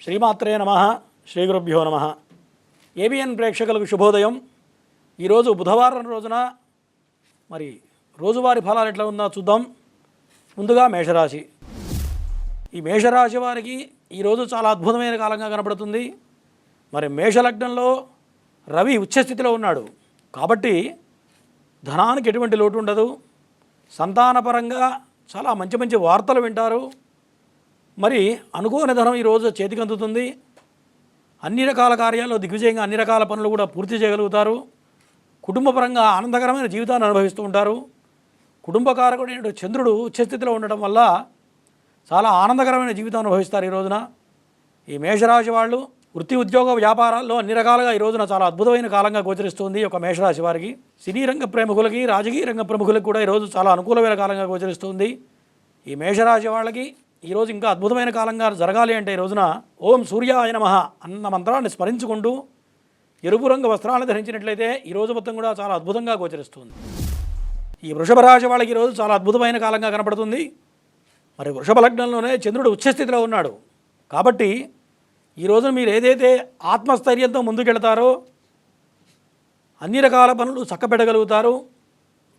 శ్రీమాత్రే నమః. శ్రీ గురుభ్యో నమః. ఏబిఎన్ ప్రేక్షకులకు శుభోదయం. ఈరోజు బుధవారం రోజున మరి రోజువారీ ఫలాలు ఎట్లా ఉందో చూద్దాం. ముందుగా మేషరాశి. ఈ మేషరాశి వారికి ఈరోజు చాలా అద్భుతమైన కాలంగా కనబడుతుంది. మరి మేషలగ్నంలో రవి ఉచ్చస్థితిలో ఉన్నాడు కాబట్టి ధనానికి ఎటువంటి లోటు ఉండదు. సంతానపరంగా చాలా మంచి మంచి వార్తలు వింటారు. మరి అనుకోని ధనం ఈరోజు చేతికి అందుతుంది. అన్ని రకాల కార్యాల్లో దిగ్విజయంగా అన్ని రకాల పనులు కూడా పూర్తి చేయగలుగుతారు. కుటుంబపరంగా ఆనందకరమైన జీవితాన్ని అనుభవిస్తూ ఉంటారు. కుటుంబకారకుడైన చంద్రుడు ఉచ్చస్థితిలో ఉండటం వల్ల చాలా ఆనందకరమైన జీవితం అనుభవిస్తారు ఈ రోజున. ఈ మేషరాశి వాళ్ళు వృత్తి ఉద్యోగ వ్యాపారాల్లో అన్ని రకాలుగా ఈ రోజున చాలా అద్భుతమైన కాలంగా గోచరిస్తుంది ఒక మేషరాశి వారికి. సినీ రంగ ప్రముఖులకి, రాజకీయ రంగ ప్రముఖులకు కూడా ఈరోజు చాలా అనుకూలమైన కాలంగా గోచరిస్తుంది. ఈ మేషరాశి వాళ్ళకి ఈరోజు ఇంకా అద్భుతమైన కాలంగా జరగాలి అంటే ఈ రోజున ఓం సూర్యాయ నమః అన్న మంత్రాన్ని స్మరించుకుంటూ ఎరుపు రంగు వస్త్రాలను ధరించినట్లయితే ఈరోజు మొత్తం కూడా చాలా అద్భుతంగా గోచరిస్తుంది. ఈ వృషభ రాశి వాళ్ళకి ఈరోజు చాలా అద్భుతమైన కాలంగా కనపడుతుంది. మరి వృషభ లగ్నంలోనే చంద్రుడు ఉచ్చస్థితిలో ఉన్నాడు కాబట్టి ఈ రోజున మీరు ఏదైతే ఆత్మస్థైర్యంతో ముందుకెళ్తారో అన్ని రకాల పనులు చక్కబెట్టగలుగుతారు.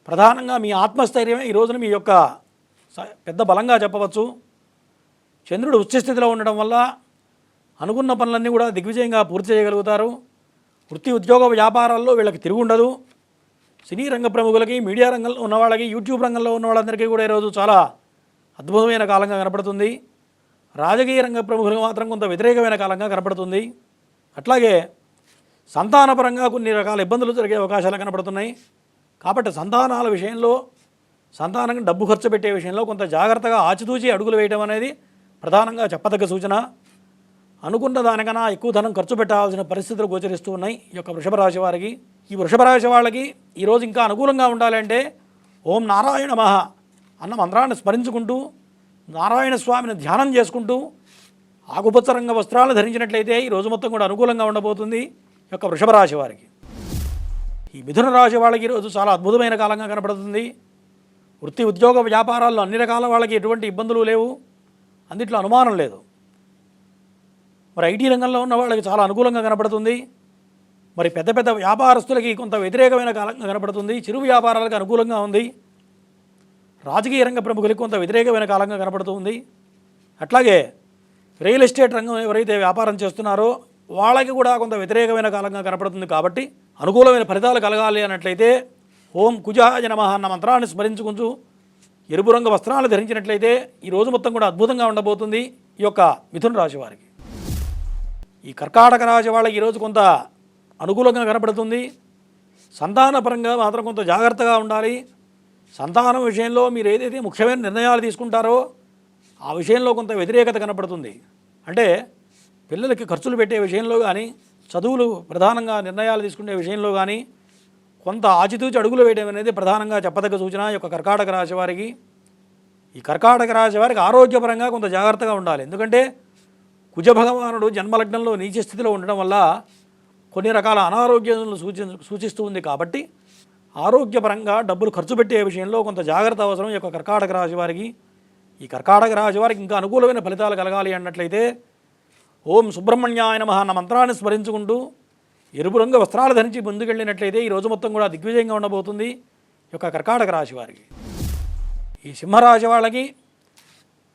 ప్రధానంగా మీ ఆత్మస్థైర్యమే ఈ రోజున మీ యొక్క పెద్ద బలంగా చెప్పవచ్చు. చంద్రుడు ఉచ్చస్థితిలో ఉండడం వల్ల అనుకున్న పనులన్నీ కూడా దిగ్విజయంగా పూర్తి చేయగలుగుతారు. వృత్తి ఉద్యోగ వ్యాపారాల్లో వీళ్ళకి తిరుగుండదు. సినీ రంగ ప్రముఖులకి, మీడియా రంగంలో ఉన్న వాళ్ళకి, యూట్యూబ్ రంగంలో ఉన్న వాళ్ళందరికీ కూడా ఈరోజు చాలా అద్భుతమైన కాలంగా కనపడుతుంది. రాజకీయ రంగ ప్రముఖులకు మాత్రం కొంత వ్యతిరేకమైన కాలంగా కనపడుతుంది. అట్లాగే సంతానపరంగా కొన్ని రకాల ఇబ్బందులు జరిగే అవకాశాలు కనపడుతున్నాయి. కాబట్టి సంతానాల విషయంలో, సంతానం డబ్బు ఖర్చు పెట్టే విషయంలో కొంత జాగ్రత్తగా ఆచితూచి అడుగులు వేయడం అనేది ప్రధానంగా చెప్పదగ్గ సూచన. అనుకున్న దానికన్నా ఎక్కువ ధనం ఖర్చు పెట్టాల్సిన పరిస్థితులు గోచరిస్తూ ఉన్నాయి ఈ యొక్క వృషభ రాశి వారికి. ఈ వృషభ రాశి వాళ్ళకి ఈరోజు ఇంకా అనుకూలంగా ఉండాలంటే ఓం నారాయణ నమః అన్న మంత్రాన్ని స్మరించుకుంటూ నారాయణ స్వామిని ధ్యానం చేసుకుంటూ ఆకుపచ్చ రంగ వస్త్రాలు ధరించినట్లయితే ఈ రోజు మొత్తం కూడా అనుకూలంగా ఉండబోతుంది ఈ యొక్క వృషభ రాశి వారికి. ఈ మిథున రాశి వాళ్ళకి ఈరోజు చాలా అద్భుతమైన కాలంగా కనపడుతుంది. వృత్తి ఉద్యోగ వ్యాపారాల్లో అన్ని రకాల వాళ్ళకి ఎటువంటి ఇబ్బందులు లేవు, అందుట్లో అనుమానం లేదు. మరి ఐటీ రంగంలో ఉన్న వాళ్ళకి చాలా అనుకూలంగా కనపడుతుంది. మరి పెద్ద పెద్ద వ్యాపారస్తులకి కొంత వ్యతిరేకమైన కాలంగా కనపడుతుంది. చిరు వ్యాపారాలకు అనుకూలంగా ఉంది. రాజకీయ రంగ ప్రముఖులకు కొంత వ్యతిరేకమైన కాలంగా కనపడుతుంది. అట్లాగే రియల్ ఎస్టేట్ రంగం ఎవరైతే వ్యాపారం చేస్తున్నారో వాళ్ళకి కూడా కొంత వ్యతిరేకమైన కాలంగా కనపడుతుంది. కాబట్టి అనుకూలమైన ఫలితాలు కలగాలి అన్నట్లయితే ఓం కుజాయ నమః అన్న మంత్రాన్ని స్మరించుకుంటూ ఎరుపు రంగు వస్త్రాలు ధరించినట్లయితే ఈ రోజు మొత్తం కూడా అద్భుతంగా ఉండబోతుంది ఈ యొక్క మిథున రాశి వారికి. ఈ కర్కాటక రాశి వాళ్ళకి ఈరోజు కొంత అనుకూలంగా కనపడుతుంది. సంతానపరంగా మాత్రం కొంత జాగ్రత్తగా ఉండాలి. సంతానం విషయంలో మీరు ఏదైతే ముఖ్యమైన నిర్ణయాలు తీసుకుంటారో ఆ విషయంలో కొంత వ్యతిరేకత కనపడుతుంది. అంటే పిల్లలకి ఖర్చులు పెట్టే విషయంలో కానీ, చదువులు ప్రధానంగా నిర్ణయాలు తీసుకునే విషయంలో కానీ కొంత ఆచితూచి అడుగులు వేయడం అనేది ప్రధానంగా చెప్పదగ్గ సూచన ఈ యొక్క కర్కాటక రాశి వారికి. ఈ కర్కాటక రాశి వారికి ఆరోగ్యపరంగా కొంత జాగ్రత్తగా ఉండాలి. ఎందుకంటే కుజ భగవానుడు జన్మలగ్నంలో నీచ స్థితిలో ఉండడం వల్ల కొన్ని రకాల అనారోగ్యాలను సూచిస్తూ ఉంది. కాబట్టి ఆరోగ్యపరంగా డబ్బులు ఖర్చు పెట్టే విషయంలో కొంత జాగ్రత్త అవసరం ఈ యొక్క కర్కాటక రాశి వారికి. ఈ కర్కాటక రాశి వారికి ఇంకా అనుకూలమైన ఫలితాలు కలగాలి అన్నట్లయితే ఓం సుబ్రహ్మణ్యాయ నమః అన్న మంత్రాన్ని స్మరించుకుంటూ ఎరుపు రంగు వస్త్రాలు ధరించి ముందుకెళ్ళినట్లయితే ఈ రోజు మొత్తం కూడా దిగ్విజయంగా ఉండబోతుంది ఈ యొక్క కర్కాటక రాశి వారికి. ఈ సింహరాశి వాళ్ళకి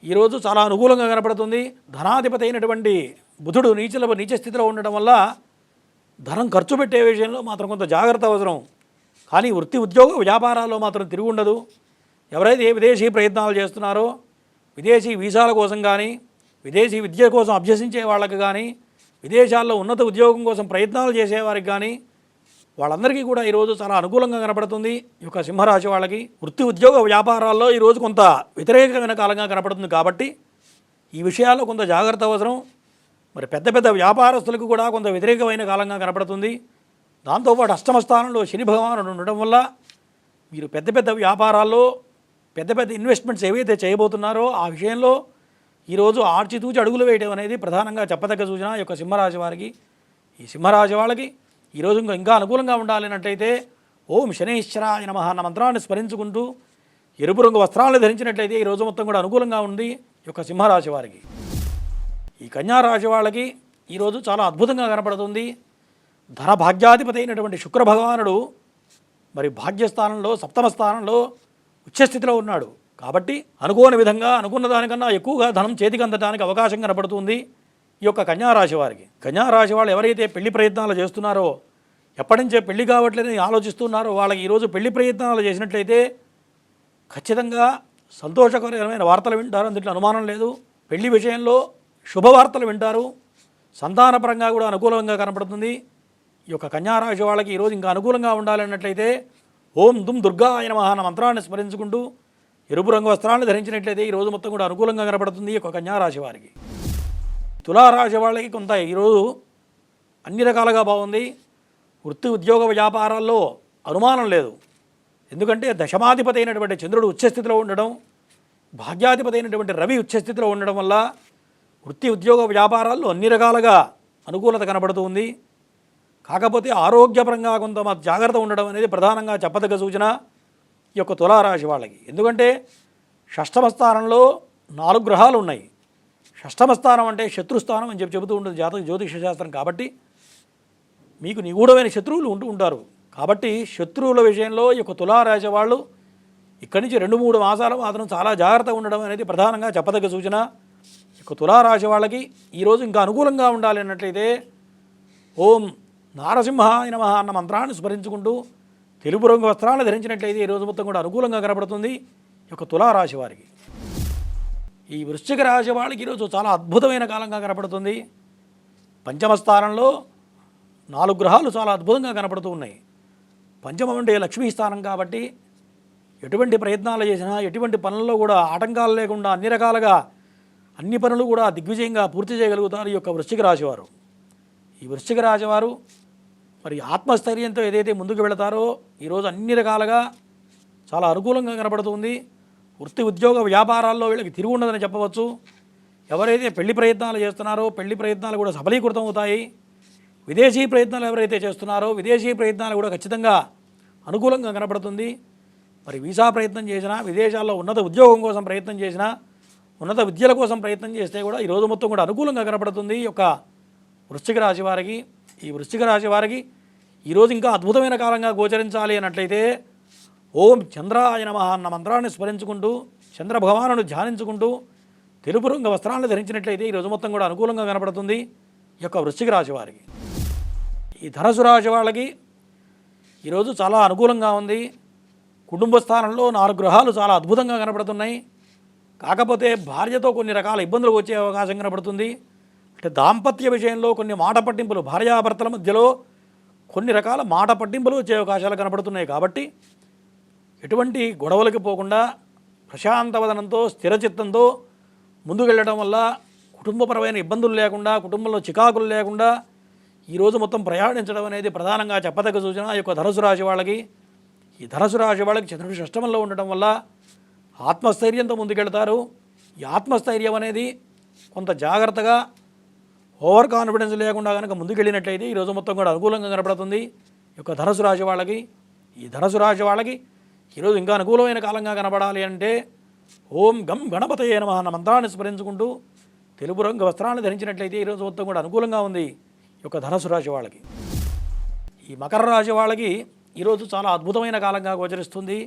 ఈరోజు చాలా అనుకూలంగా కనపడుతుంది. ధనాధిపతి అయినటువంటి బుధుడు నీచ స్థితిలో ఉండడం వల్ల ధనం ఖర్చు పెట్టే విషయంలో మాత్రం కొంత జాగ్రత్త అవసరం. కానీ వృత్తి ఉద్యోగ వ్యాపారాల్లో మాత్రం తిరుగు ఉండదు. ఎవరైతే విదేశీ ప్రయత్నాలు చేస్తున్నారో, విదేశీ వీసాల కోసం కానీ, విదేశీ విద్య కోసం అభ్యసించే వాళ్ళకి కానీ, విదేశాల్లో ఉన్నత ఉద్యోగం కోసం ప్రయత్నాలు చేసేవారికి కానీ వాళ్ళందరికీ కూడా ఈరోజు చాలా అనుకూలంగా కనపడుతుంది ఈ యొక్క సింహరాశి వాళ్ళకి. వృత్తి ఉద్యోగ వ్యాపారాల్లో ఈరోజు కొంత వ్యతిరేకమైన కాలంగా కనపడుతుంది. కాబట్టి ఈ విషయాల్లో కొంత జాగ్రత్త అవసరం. మరి పెద్ద పెద్ద వ్యాపారస్తులకు కూడా కొంత వ్యతిరేకమైన కాలంగా కనపడుతుంది. దాంతోపాటు అష్టమ స్థానంలో శని భగవానుడు ఉండడం వల్ల మీరు పెద్ద పెద్ద వ్యాపారాల్లో పెద్ద పెద్ద ఇన్వెస్ట్మెంట్స్ ఏవైతే చేయబోతున్నారో ఆ విషయంలో ఈరోజు ఆర్చితూచి అడుగులు వేయడం అనేది ప్రధానంగా చెప్పదగ్గ సూచన ఈ యొక్క సింహరాశి వారికి. ఈ సింహరాశి వాళ్ళకి ఈరోజు ఇంకా అనుకూలంగా ఉండాలన్నట్లయితే ఓం శనైశ్వరాయ నమః అన్న మంత్రాన్ని స్మరించుకుంటూ ఎరుపు రంగు వస్త్రాలను ధరించినట్లయితే ఈరోజు మొత్తం కూడా అనుకూలంగా ఉంది ఈ యొక్క సింహరాశి వారికి. ఈ కన్యారాశి వాళ్ళకి ఈరోజు చాలా అద్భుతంగా కనపడుతుంది. ధన భాగ్యాధిపతి అయినటువంటి శుక్ర భగవానుడు మరి భాగ్యస్థానంలో సప్తమ స్థానంలో ఉచ్చస్థితిలో ఉన్నాడు. కాబట్టి అనుకోని విధంగా అనుకున్న దానికన్నా ఎక్కువగా ధనం చేతికి అందడానికి అవకాశం కనపడుతుంది ఈ యొక్క కన్యారాశి వారికి. కన్యారాశి వాళ్ళు ఎవరైతే పెళ్లి ప్రయత్నాలు చేస్తున్నారో, ఎప్పటి నుంచే పెళ్లి కావట్లేదని ఆలోచిస్తున్నారో వాళ్ళకి ఈరోజు పెళ్లి ప్రయత్నాలు చేసినట్లయితే ఖచ్చితంగా సంతోషకరమైన వార్తలు వింటారు, అందులో అనుమానం లేదు. పెళ్లి విషయంలో శుభవార్తలు వింటారు. సంతానపరంగా కూడా అనుకూలంగా కనపడుతుంది. ఈ యొక్క కన్యారాశి వాళ్ళకి ఈరోజు ఇంకా అనుకూలంగా ఉండాలన్నట్లయితే ఓం దుమ్ దుర్గాయ నమః అన్న మంత్రాన్ని స్మరించుకుంటూ ఎరుపు రంగు వస్త్రాలను ధరించినట్లయితే ఈరోజు మొత్తం కూడా అనుకూలంగా కనపడుతుంది ఈ యొక్క కన్యారాశి వారికి. తులారాశి వాళ్ళకి కొంత ఈరోజు అన్ని రకాలుగా బాగుంది. వృత్తి ఉద్యోగ వ్యాపారాల్లో అనుమానం లేదు. ఎందుకంటే దశమాధిపతి అయినటువంటి చంద్రుడు ఉచ్చస్థితిలో ఉండడం, భాగ్యాధిపతి అయినటువంటి రవి ఉచ్చస్థితిలో ఉండడం వల్ల వృత్తి ఉద్యోగ వ్యాపారాల్లో అన్ని రకాలుగా అనుకూలత కనబడుతుంది. కాకపోతే ఆరోగ్యపరంగా కొంత జాగ్రత్త ఉండడం అనేది ప్రధానంగా చెప్పదగ్గ సూచన ఈ యొక్క తులారాశి వాళ్ళకి. ఎందుకంటే షష్టమ స్థానంలో 4 గ్రహాలు ఉన్నాయి. షష్టమ స్థానం అంటే శత్రుస్థానం అని చెబుతూ ఉంటుంది జ్యోతిష శాస్త్రం. కాబట్టి మీకు నిగూఢమైన శత్రువులు ఉంటూ ఉంటారు. కాబట్టి శత్రువుల విషయంలో ఈ యొక్క తులారాశి వాళ్ళు ఇక్కడి నుంచి 2-3 మాసాలు మాత్రం చాలా జాగ్రత్తగా ఉండడం అనేది ప్రధానంగా చెప్పదగ్గ సూచన. ఈ యొక్క తులారాశి వాళ్ళకి ఈరోజు ఇంకా అనుకూలంగా ఉండాలి అన్నట్లయితే ఓం నారసింహాయ నమః అన్న మంత్రాన్ని స్మరించుకుంటూ తెలుపు రంగు వస్త్రాలను ధరించినట్లయితే ఈరోజు మొత్తం కూడా అనుకూలంగా కనపడుతుంది ఈ యొక్క తులారాశి వారికి. ఈ వృశ్చిక రాశి వాళ్ళకి ఈరోజు చాలా అద్భుతమైన కాలంగా కనపడుతుంది. పంచమ స్థానంలో 4 గ్రహాలు చాలా అద్భుతంగా కనపడుతూ ఉన్నాయి. పంచమం అంటే లక్ష్మీ స్థానం కాబట్టి ఎటువంటి ప్రయత్నాలు చేసినా ఎటువంటి పనుల్లో కూడా ఆటంకాలు లేకుండా అన్ని రకాలుగా అన్ని పనులు కూడా దిగ్విజయంగా పూర్తి చేయగలుగుతారు ఈ యొక్క వృశ్చిక రాశి వారు. ఈ వృశ్చిక రాశి వారు మరి ఆత్మస్థైర్యంతో ఏదైతే ముందుకు వెళతారో ఈరోజు అన్ని రకాలుగా చాలా అనుకూలంగా కనపడుతుంది. వృత్తి ఉద్యోగ వ్యాపారాల్లో వీళ్ళకి తిరిగి ఉండదని చెప్పవచ్చు. ఎవరైతే పెళ్లి ప్రయత్నాలు చేస్తున్నారో పెళ్లి ప్రయత్నాలు కూడా సఫలీకృతం అవుతాయి. విదేశీ ప్రయత్నాలు ఎవరైతే చేస్తున్నారో విదేశీ ప్రయత్నాలు కూడా ఖచ్చితంగా అనుకూలంగా కనపడుతుంది. మరి వీసా ప్రయత్నం చేసినా, విదేశాల్లో ఉన్నత ఉద్యోగం కోసం ప్రయత్నం చేసినా, ఉన్నత విద్యల కోసం ప్రయత్నం చేస్తే కూడా ఈరోజు మొత్తం కూడా అనుకూలంగా కనపడుతుంది ఈ యొక్క వృశ్చిక రాశి వారికి. ఈ వృశ్చిక రాశి వారికి ఈరోజు ఇంకా అద్భుతమైన కాలంగా గోచరించాలి అన్నట్లయితే ఓం చంద్రాయ నమః అన్న మంత్రాన్ని స్మరించుకుంటూ చంద్ర భగవానుడు ధ్యానించుకుంటూ తెలుపు రంగు వస్త్రాలను ధరించినట్లయితే ఈరోజు మొత్తం కూడా అనుకూలంగా కనపడుతుంది ఈ యొక్క వృశ్చిక రాశి వారికి. ఈ ధనుసు రాశి వాళ్ళకి ఈరోజు చాలా అనుకూలంగా ఉంది. కుటుంబ స్థానంలో 4 గ్రహాలు చాలా అద్భుతంగా కనపడుతున్నాయి. కాకపోతే భార్యతో కొన్ని రకాల ఇబ్బందులు వచ్చే అవకాశం కనపడుతుంది. అంటే దాంపత్య విషయంలో కొన్ని మాట పట్టింపులు, భార్యాభర్తల మధ్యలో కొన్ని రకాల మాట పట్టింపులు వచ్చే అవకాశాలు కనపడుతున్నాయి. కాబట్టి ఎటువంటి గొడవలకి పోకుండా ప్రశాంతవదనంతో స్థిరచిత్తంతో ముందుకు వెళ్ళడం వల్ల కుటుంబపరమైన ఇబ్బందులు లేకుండా, కుటుంబంలో చికాకులు లేకుండా ఈరోజు మొత్తం ప్రయాణించడం అనేది ప్రధానంగా చెప్పదగ్గ సూచన ఈ యొక్క ధనుసు రాశి వాళ్ళకి. ఈ ధనుసు రాశి వాళ్ళకి చంద్రుడు షష్టమంలో ఉండటం వల్ల ఆత్మస్థైర్యంతో ముందుకెళ్తారు. ఈ ఆత్మస్థైర్యం అనేది కొంత జాగ్రత్తగా ఓవర్ కాన్ఫిడెన్స్ లేకుండా కనుక ముందుకెళ్ళినట్లయితే ఈరోజు మొత్తం కూడా అనుకూలంగా కనపడుతుంది ఈ యొక్క ధనుసు రాశి వాళ్ళకి. ఈ ధనుసు రాశి వాళ్ళకి ఈరోజు ఇంకా అనుకూలమైన కాలంగా కనపడాలి అంటే ఓం గం గణపతయే నమః అన్న మంత్రాన్ని స్మరించుకుంటూ తెలుపు రంగు వస్త్రాన్ని ధరించినట్లయితే ఈరోజు మొత్తం కూడా అనుకూలంగా ఉంది ఈ యొక్క ధనుసు రాశి వాళ్ళకి. ఈ మకర రాశి వాళ్ళకి ఈరోజు చాలా అద్భుతమైన కాలంగా గోచరిస్తుంది.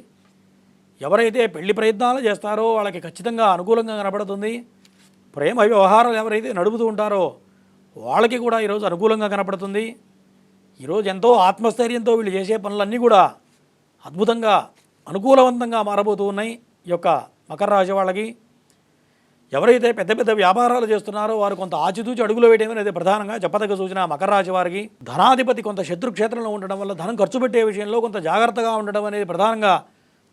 ఎవరైతే పెళ్లి ప్రయత్నాలు చేస్తారో వాళ్ళకి ఖచ్చితంగా అనుకూలంగా కనపడుతుంది. ప్రేమ వ్యవహారాలు ఎవరైతే నడుపుతూ ఉంటారో వాళ్ళకి కూడా ఈరోజు అనుకూలంగా కనపడుతుంది. ఈరోజు ఎంతో ఆత్మస్థైర్యంతో వీళ్ళు చేసే పనులన్నీ కూడా అద్భుతంగా అనుకూలవంతంగా మారబోతూ ఉన్నాయి ఈ యొక్క మకర రాశి వాళ్ళకి. ఎవరైతే పెద్ద పెద్ద వ్యాపారాలు చేస్తున్నారో వారు కొంత ఆచితూచి అడుగులు వేయడం అనేది ప్రధానంగా చెప్పదగ్గ సూచన మకర రాశి వారికి. ధనాధిపతి కొంత శత్రుక్షేత్రంలో ఉండడం వల్ల ధనం ఖర్చు పెట్టే విషయంలో కొంత జాగ్రత్తగా ఉండడం అనేది ప్రధానంగా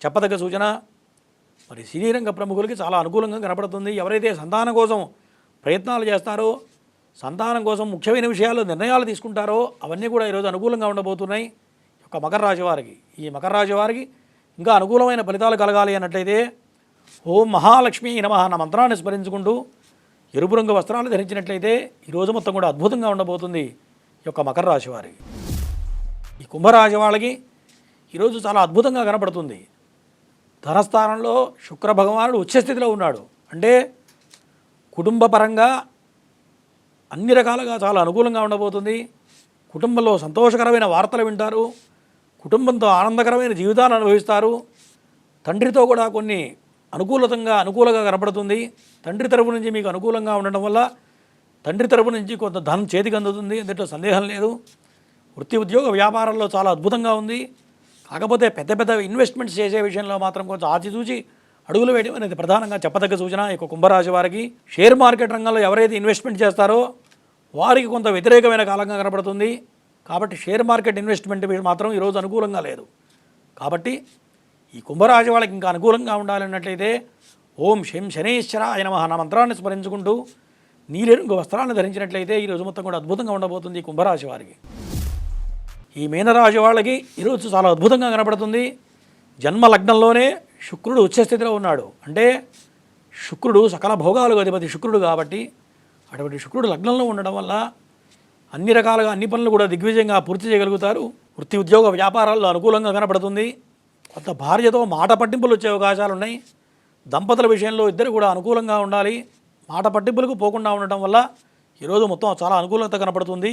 చెప్పదగ్గ సూచన. మరి సినీ రంగ ప్రముఖులకి చాలా అనుకూలంగా కనపడుతుంది. ఎవరైతే సంతానం కోసం ప్రయత్నాలు చేస్తారో, సంతానం కోసం ముఖ్యమైన విషయాలు నిర్ణయాలు తీసుకుంటారో అవన్నీ కూడా ఈరోజు అనుకూలంగా ఉండబోతున్నాయి ఈ యొక్క మకర రాశి వారికి. ఈ మకర రాశి వారికి ఇంకా అనుకూలమైన ఫలితాలు కలగాలి అన్నట్లయితే ఓం మహాలక్ష్మీ నమః అన్న మంత్రాన్ని స్మరించుకుంటూ ఎరుపు రంగు వస్త్రాలు ధరించినట్లయితే ఈరోజు మొత్తం కూడా అద్భుతంగా ఉండబోతుంది ఈ యొక్క మకర రాశి వారికి. ఈ కుంభరాశి వాళ్ళకి ఈరోజు చాలా అద్భుతంగా కనపడుతుంది. ధనస్థానంలో శుక్ర భగవానుడు ఉచ్చస్థితిలో ఉన్నాడు. అంటే కుటుంబపరంగా అన్ని రకాలుగా చాలా అనుకూలంగా ఉండబోతుంది. కుటుంబంలో సంతోషకరమైన వార్తలు వింటారు. కుటుంబంతో ఆనందకరమైన జీవితాలు అనుభవిస్తారు. తండ్రితో కూడా కొన్ని అనుకూలంగా కనపడుతుంది. తండ్రి తరపు నుంచి మీకు అనుకూలంగా ఉండడం వల్ల తండ్రి తరపు నుంచి కొంత ధనం చేతికి అందుతుంది, అందులో సందేహం లేదు. వృత్తి ఉద్యోగ వ్యాపారంలో చాలా అద్భుతంగా ఉంది. కాకపోతే పెద్ద పెద్ద ఇన్వెస్ట్మెంట్స్ చేసే విషయంలో మాత్రం కొంచెం ఆచితూచి అడుగులు వేయడం అనేది ప్రధానంగా చెప్పదగ్గ సూచన. ఇక కుంభరాశి వారికి షేర్ మార్కెట్ రంగంలో ఎవరైతే ఇన్వెస్ట్మెంట్ చేస్తారో వారికి కొంత వ్యతిరేకమైన కాలంగా కనపడుతుంది. కాబట్టి షేర్ మార్కెట్ ఇన్వెస్ట్మెంట్ మాత్రం ఈరోజు అనుకూలంగా లేదు. కాబట్టి ఈ కుంభరాశి వాళ్ళకి ఇంకా అనుకూలంగా ఉండాలన్నట్లయితే ఓం శం శనేశ్వరాయ నమః అన్న మంత్రాన్ని స్మరించుకుంటూ నీలిరంగు వస్త్రాలను ధరించినట్లయితే ఈరోజు మొత్తం కూడా అద్భుతంగా ఉండబోతుంది ఈ కుంభరాశి వారికి. ఈ మీనరాశి వాళ్ళకి ఈరోజు చాలా అద్భుతంగా కనపడుతుంది. జన్మ లగ్నంలోనే శుక్రుడు ఉచ్చస్థితిలో ఉన్నాడు. అంటే శుక్రుడు సకల భోగాలకు అధిపతి శుక్రుడు కాబట్టి అటువంటి శుక్రుడు లగ్నంలో ఉండడం వల్ల అన్ని రకాలుగా అన్ని పనులు కూడా దిగ్విజయంగా పూర్తి చేయగలుగుతారు. వృత్తి ఉద్యోగ వ్యాపారాల్లో అనుకూలంగా కనపడుతుంది. కొత్త భార్యతో మాట పట్టింపులు వచ్చే అవకాశాలు ఉన్నాయి. దంపతుల విషయంలో ఇద్దరు కూడా అనుకూలంగా ఉండాలి. మాట పట్టింపులకు పోకుండా ఉండటం వల్ల ఈరోజు మొత్తం చాలా అనుకూలత కనపడుతుంది.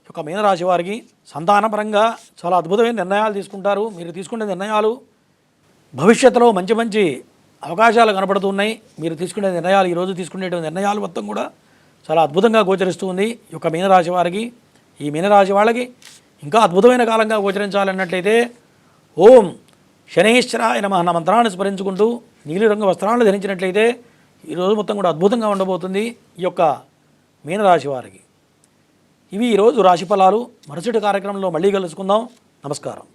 ఈ యొక్క మీనరాశి వారికి సంతానపరంగా చాలా అద్భుతమైన నిర్ణయాలు తీసుకుంటారు. మీరు తీసుకునే నిర్ణయాలు భవిష్యత్తులో మంచి మంచి అవకాశాలు కనపడుతున్నాయి. మీరు తీసుకునే నిర్ణయాలు ఈరోజు తీసుకునే నిర్ణయాలు మొత్తం కూడా చాలా అద్భుతంగా గోచరిస్తుంది ఈ యొక్క మీనరాశి వారికి. ఈ మీనరాశి వాళ్ళకి ఇంకా అద్భుతమైన కాలంగా గోచరించాలన్నట్లయితే ఓం శనేశ్వరాయ నమః అన్న మంత్రాన్ని స్మరించుకుంటూ నీలిరంగు వస్త్రాలను ధరించినట్లయితే ఈరోజు మొత్తం కూడా అద్భుతంగా ఉండబోతుంది ఈ యొక్క మీనరాశి వారికి. ఇవి ఈరోజు రాశి ఫలాలు. మరుసటి కార్యక్రమంలో మళ్ళీ కలుసుకుందాం. నమస్కారం.